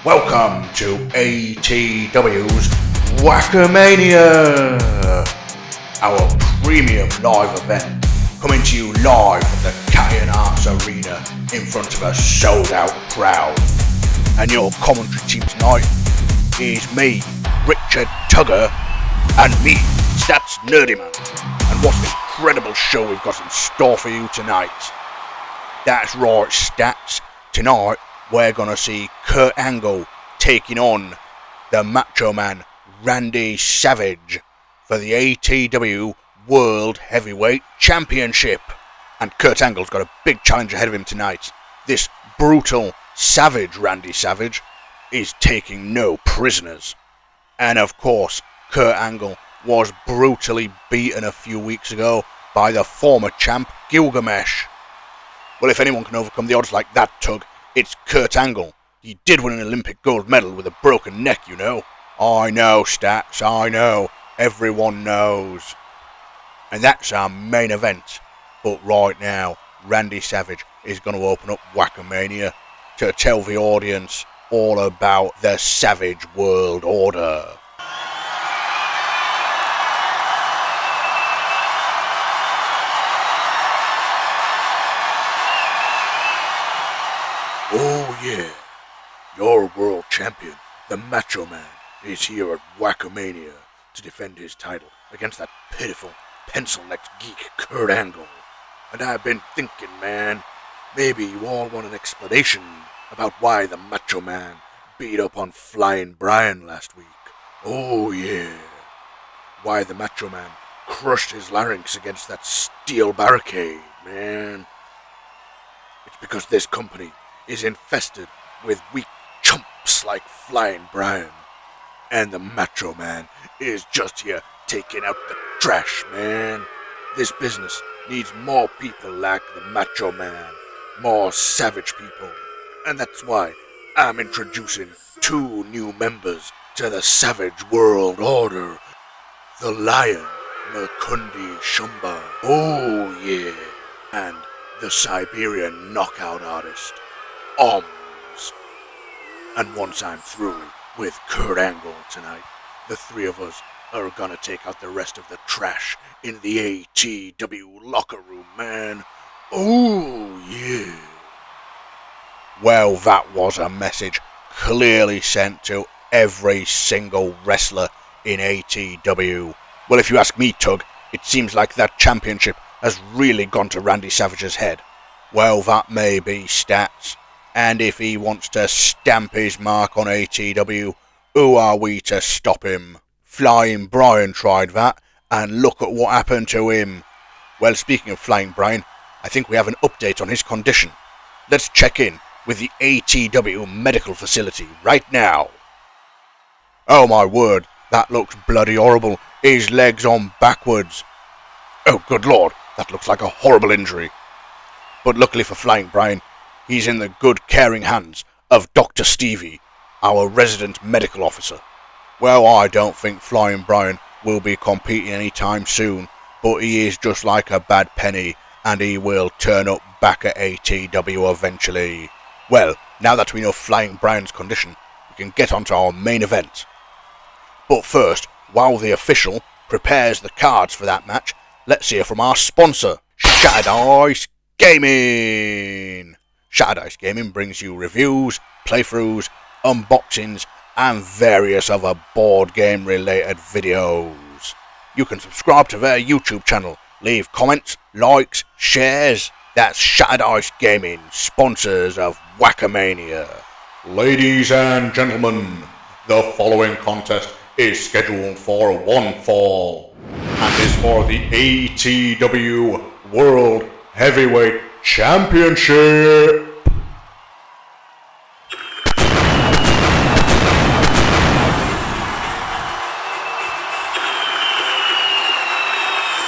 Welcome to ATW's WHACKAMANIA, our premium live event, coming to you live from the Catty and Arts Arena in front of a sold out crowd. And your commentary team tonight is me, Richard Tugger, and me, Stats Nerdyman. And what an incredible show we've got in store for you tonight. That's right, Stats. Tonight we're gonna see Kurt Angle taking on the Macho Man Randy Savage for the ATW World Heavyweight Championship. And Kurt Angle's got a big challenge ahead of him tonight. This brutal, savage Randy Savage is taking no prisoners. And of course, Kurt Angle was brutally beaten a few weeks ago by the former champ Gilgamesh. Well, if anyone can overcome the odds like that, Tug, it's Kurt Angle. He did win an Olympic gold medal with a broken neck, you know. I know, Stats, I know. Everyone knows. And that's our main event. But right now, Randy Savage is going to open up WHACKAMANIA to tell the audience all about the Savage World Order. Oh yeah, your world champion, the Macho Man, is here at WHACKAMANIA to defend his title against that pitiful, pencil-necked geek Kurt Angle. And I've been thinking, man, maybe you all want an explanation about why the Macho Man beat up on Flyin Brian last week. Oh yeah, why the Macho Man crushed his larynx against that steel barricade, man. It's because this company is infested with weak chumps like Flyin Brian. And the Macho Man is just here taking out the trash, man. This business needs more people like the Macho Man, more savage people. And that's why I'm introducing 2 new members to the Savage World Order. The Lion, Merkundi Shumba. Oh yeah. And the Siberian knockout artist, Oms. And once I'm through with Kurt Angle tonight, the 3 of us are gonna take out the rest of the trash in the ATW locker room, man. Oh yeah. Well, that was a message clearly sent to every single wrestler in ATW. Well, if you ask me, Tug, it seems like that championship has really gone to Randy Savage's head. Well, that may be, Stats. And if he wants to stamp his mark on ATW, who are we to stop him? Flyin Brian tried that, and look at what happened to him. Well, speaking of Flyin Brian, I think we have an update on his condition. Let's check in with the ATW medical facility right now. Oh my word, that looks bloody horrible. His leg's on backwards. Oh good lord, that looks like a horrible injury. But luckily for Flyin Brian, he's in the good, caring hands of Dr. Stevie, our resident medical officer. Well, I don't think Flyin Brian will be competing anytime soon, but he is just like a bad penny, and he will turn up back at ATW eventually. Well, now that we know Flyin Brian's condition, we can get on to our main event. But first, while the official prepares the cards for that match, let's hear from our sponsor, Shattered Ice Gaming. Shattered Ice Gaming brings you reviews, playthroughs, unboxings, and various other board game related videos. You can subscribe to their YouTube channel, leave comments, likes, shares. That's Shattered Ice Gaming, sponsors of WHACKAMANIA. Ladies and gentlemen, the following contest is scheduled for one fall and is for the ATW World Heavyweight Championship.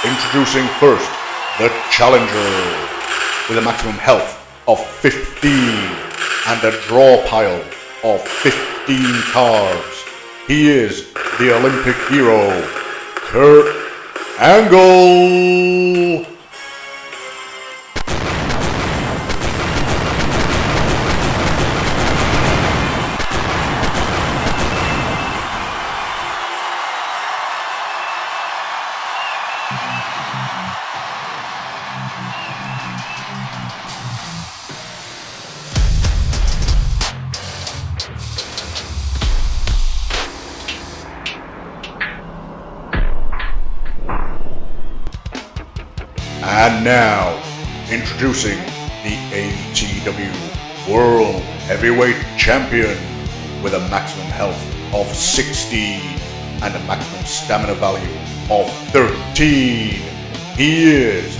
Introducing first, the challenger, with a maximum health of 15 and a draw pile of 15 cards. He is the Olympic hero, Kurt Angle. And now, introducing the ATW World Heavyweight Champion with a maximum health of 16 and a maximum stamina value of 13. He is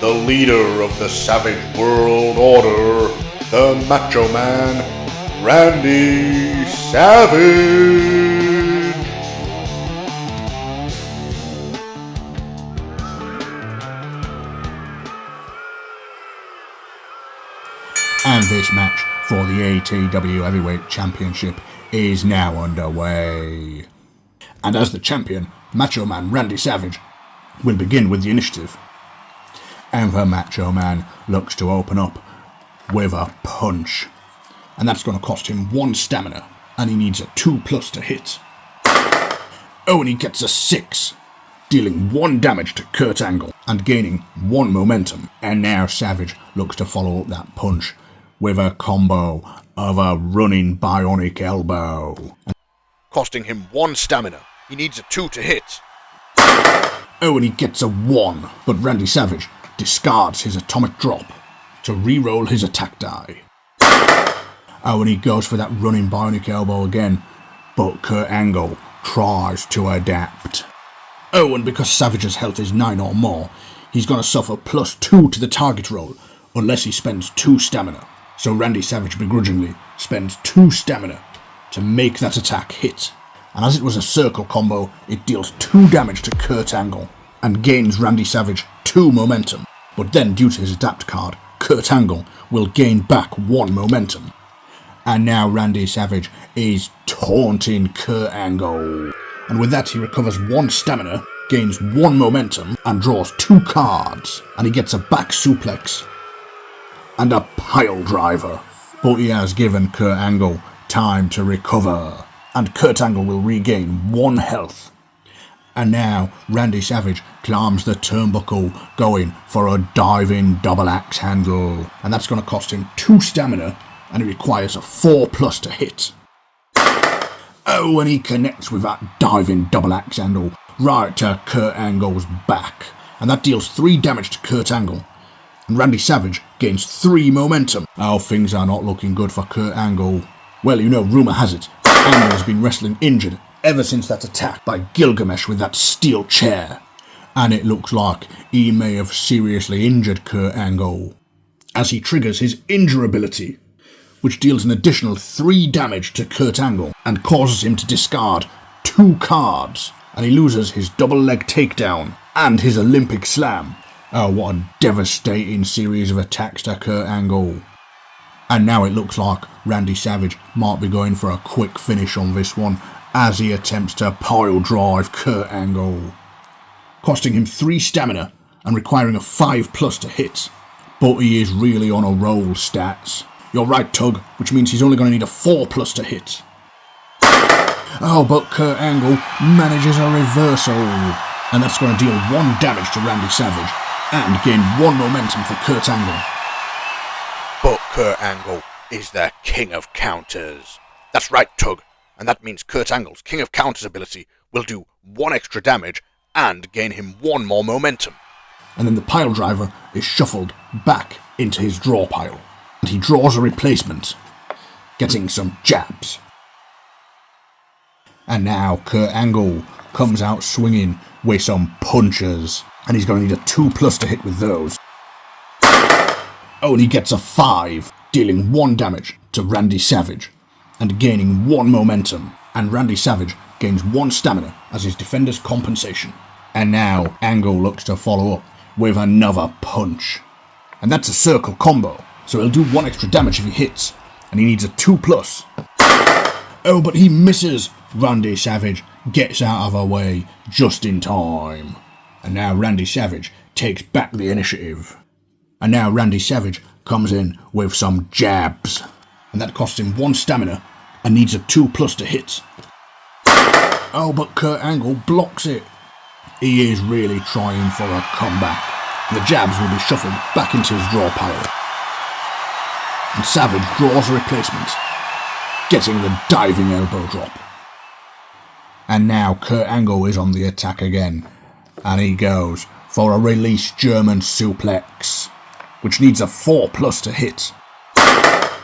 the leader of the Savage World Order, the Macho Man Randy Savage. And this match for the ATW Heavyweight Championship is now underway. And as the champion, Macho Man Randy Savage will begin with the initiative. And the Macho Man looks to open up with a punch. And that's going to cost him 1 stamina, and he needs a 2+ to hit. Oh, and he gets a 6, dealing 1 damage to Kurt Angle and gaining 1 momentum. And now Savage looks to follow up that punch with a combo of a running bionic elbow, costing him 1 stamina. He needs a 2 to hit. Oh, and he gets a 1, but Randy Savage discards his atomic drop to re-roll his attack die. Oh, and he goes for that running bionic elbow again, but Kurt Angle tries to adapt. Oh, and because Savage's health is 9 or more, he's going to suffer +2 to the target roll unless he spends 2 stamina. So Randy Savage begrudgingly spends 2 stamina to make that attack hit. And as it was a circle combo, it deals 2 damage to Kurt Angle and gains Randy Savage 2 momentum. But then, due to his adapt card, Kurt Angle will gain back 1 momentum. And now Randy Savage is taunting Kurt Angle. And with that, he recovers 1 stamina, gains 1 momentum, and draws 2 cards. And he gets a back suplex and a pile driver. But he has given Kurt Angle time to recover, and Kurt Angle will regain 1 health. And now Randy Savage climbs the turnbuckle, going for a diving double axe handle, and that's going to cost him 2 stamina, and it requires a 4+ to hit. Oh, and he connects with that diving double axe handle right to Kurt Angle's back, and that deals 3 damage to Kurt Angle, and Randy Savage gains 3 momentum. Oh, things are not looking good for Kurt Angle. Well, you know, rumour has it, Angle has been wrestling injured ever since that attack by Gilgamesh with that steel chair. And it looks like he may have seriously injured Kurt Angle, as he triggers his injure ability, which deals an additional 3 damage to Kurt Angle and causes him to discard 2 cards. And he loses his double leg takedown and his Olympic slam. Oh, what a devastating series of attacks to Kurt Angle. And now it looks like Randy Savage might be going for a quick finish on this one, as he attempts to pile drive Kurt Angle, costing him 3 stamina and requiring a 5+ to hit. But he is really on a roll, stats. You're right, Tug, which means he's only going to need a 4+ to hit. Oh, but Kurt Angle manages a reversal, and that's going to deal 1 damage to Randy Savage and gain 1 momentum for Kurt Angle. But Kurt Angle is the king of counters. That's right, Tug, and that means Kurt Angle's king of counters ability will do 1 extra damage and gain him 1 more momentum. And then the pile driver is shuffled back into his draw pile, and he draws a replacement, getting some jabs. And now Kurt Angle comes out swinging with some punches, and he's going to need a 2+ to hit with those. Oh, and he gets a 5, dealing 1 damage to Randy Savage and gaining 1 momentum, and Randy Savage gains 1 stamina as his defender's compensation. And now Angle looks to follow up with another punch, and that's a circle combo, so he'll do 1 extra damage if he hits, and he needs a 2+. Oh, but he misses. Randy Savage gets out of the way just in time. And now Randy Savage takes back the initiative. And now Randy Savage comes in with some jabs, and that costs him 1 stamina and needs a 2+ to hit. Oh, but Kurt Angle blocks it. He is really trying for a comeback. The jabs will be shuffled back into his draw pile, and Savage draws a replacement, getting the diving elbow drop. And now Kurt Angle is on the attack again, and he goes for a release German suplex, which needs a 4+ to hit.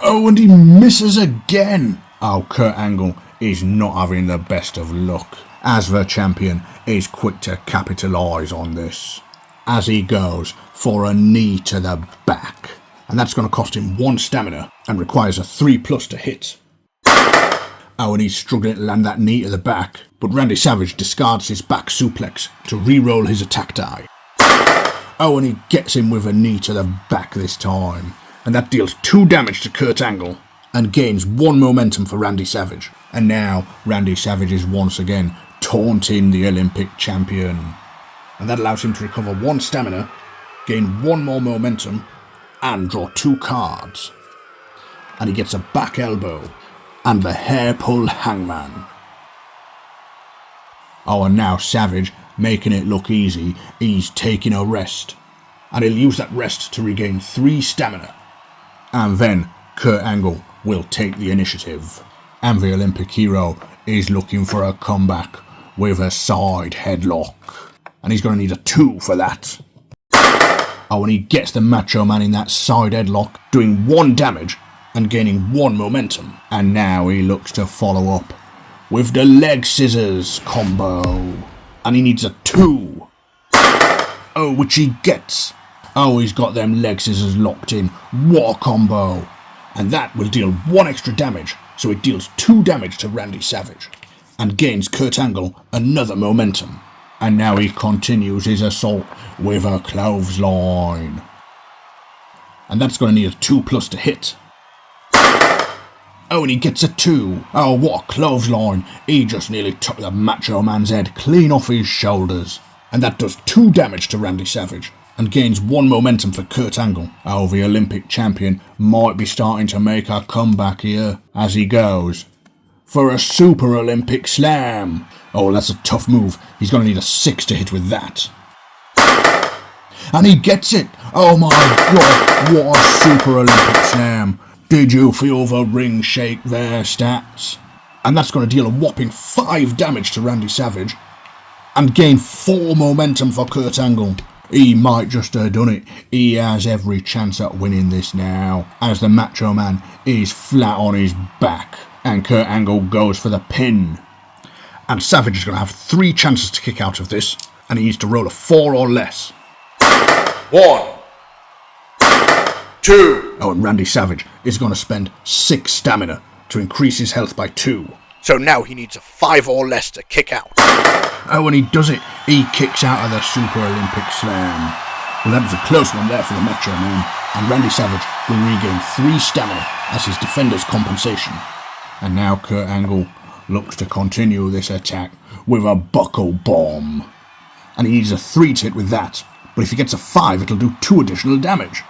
Oh, and he misses again. Oh, Kurt Angle is not having the best of luck, as the champion is quick to capitalise on this, as he goes for a knee to the back. And that's going to cost him 1 stamina and requires a 3+ to hit. Oh, and he's struggling to land that knee to the back, but Randy Savage discards his back suplex to re-roll his attack die. Oh, and he gets him with a knee to the back this time, and that deals 2 damage to Kurt Angle and gains 1 momentum for Randy Savage. And now Randy Savage is once again taunting the Olympic champion, and that allows him to recover 1 stamina, gain 1 more momentum, and draw 2 cards. And he gets a back elbow and the hair pull hangman. Oh, and now Savage, making it look easy, he's taking a rest, and he'll use that rest to regain 3 stamina. And then Kurt Angle will take the initiative, and the Olympic hero is looking for a comeback with a side headlock, and he's going to need a 2 for that. Oh, and he gets the Macho Man in that side headlock, doing 1 damage and gaining 1 momentum. And now he looks to follow up with the leg scissors combo, and he needs a 2. Oh, which he gets. Oh, he's got them leg scissors locked in. What a combo. And that will deal 1 extra damage, so it deals 2 damage to Randy Savage and gains Kurt Angle another momentum. And now he continues his assault with a clothesline, and that's going to need a 2+ to hit. Oh, and he gets a 2. Oh, what a clothesline. He just nearly took the Macho Man's head clean off his shoulders, and that does 2 damage to Randy Savage and gains 1 momentum for Kurt Angle. Oh, the Olympic champion might be starting to make a comeback here, as he goes for a Super Olympic Slam. Oh, that's a tough move. He's going to need a 6 to hit with that. And he gets it. Oh my god, what a Super Olympic Slam. Did you feel the ring shake there, Stats? And that's going to deal a whopping 5 damage to Randy Savage and gain 4 momentum for Kurt Angle. He might just have done it. He has every chance at winning this now, as the Macho Man is flat on his back and Kurt Angle goes for the pin. And Savage is going to have 3 chances to kick out of this, and he needs to roll a 4 or less. 1, 2. Oh, and Randy Savage is going to spend 6 stamina to increase his health by 2. So now he needs a 5 or less to kick out. Oh, and he does it. He kicks out of the Super Olympic Slam. Well, that was a close one there for the Macho Man, and Randy Savage will regain 3 stamina as his defender's compensation. And now Kurt Angle looks to continue this attack with a buckle bomb, and he needs a 3 to hit with that, but if he gets a 5 it'll do 2 additional damage.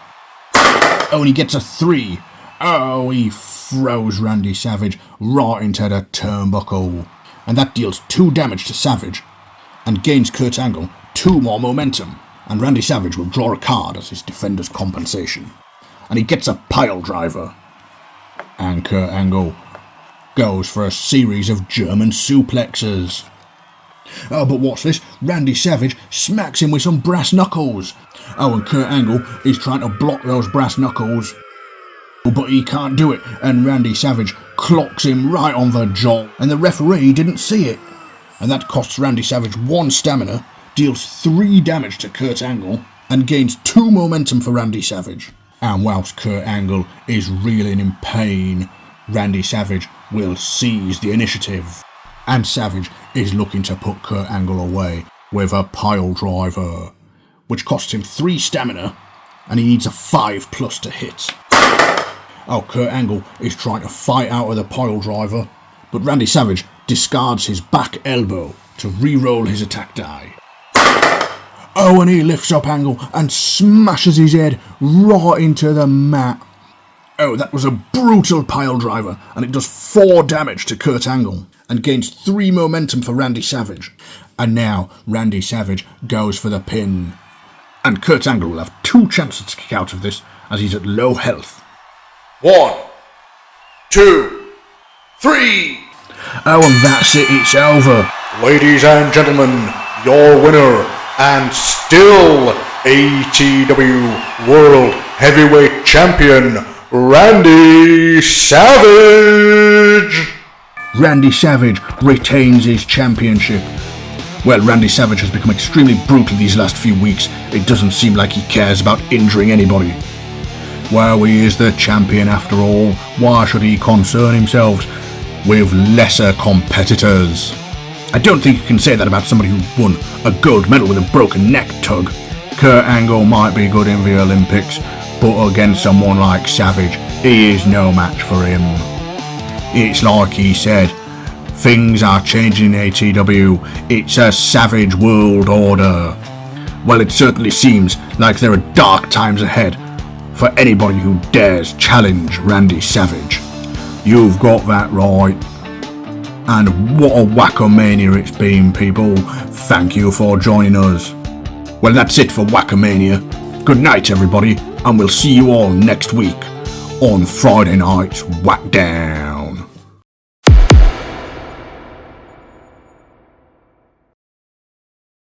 Oh, and he gets a 3. Oh, he throws Randy Savage right into the turnbuckle, and that deals 2 damage to Savage and gains Kurt Angle 2 more momentum, and Randy Savage will draw a card as his defender's compensation, and he gets a pile driver, and Kurt Angle goes for a series of German suplexes. Oh, but what's this? Randy Savage smacks him with some brass knuckles. Oh, and Kurt Angle is trying to block those brass knuckles, but he can't do it, and Randy Savage clocks him right on the jaw, and the referee didn't see it. And that costs Randy Savage 1 stamina, deals 3 damage to Kurt Angle, and gains 2 momentum for Randy Savage. And whilst Kurt Angle is reeling in pain, Randy Savage will seize the initiative, and Savage is looking to put Kurt Angle away with a pile driver, which costs him 3 stamina, and he needs a 5+ to hit. Oh, Kurt Angle is trying to fight out of the pile driver, but Randy Savage discards his back elbow to re-roll his attack die. Oh, and he lifts up Angle and smashes his head right into the mat. Oh, that was a brutal pile driver, and it does 4 damage to Kurt Angle and gains 3 momentum for Randy Savage. And now Randy Savage goes for the pin, and Kurt Angle will have 2 chances to kick out of this as he's at low health. 1, 2, 3. Oh, and that's it, it's over. Ladies and gentlemen, your winner, and still ATW World Heavyweight Champion, Randy Savage. Randy Savage retains his championship. Well, Randy Savage has become extremely brutal these last few weeks. It doesn't seem like he cares about injuring anybody. Well, he is the champion after all. Why should he concern himself with lesser competitors? I don't think you can say that about somebody who won a gold medal with a broken neck, Tug. Kurt Angle might be good in the Olympics, but against someone like Savage, he is no match for him. It's like he said, things are changing in ATW. It's a savage world order. Well, it certainly seems like there are dark times ahead for anybody who dares challenge Randy Savage. You've got that right. And what a WHACKAMANIA it's been, people. Thank you for joining us. Well, that's it for WHACKAMANIA. Good night, everybody, and we'll see you all next week on Friday Night's Whackdown.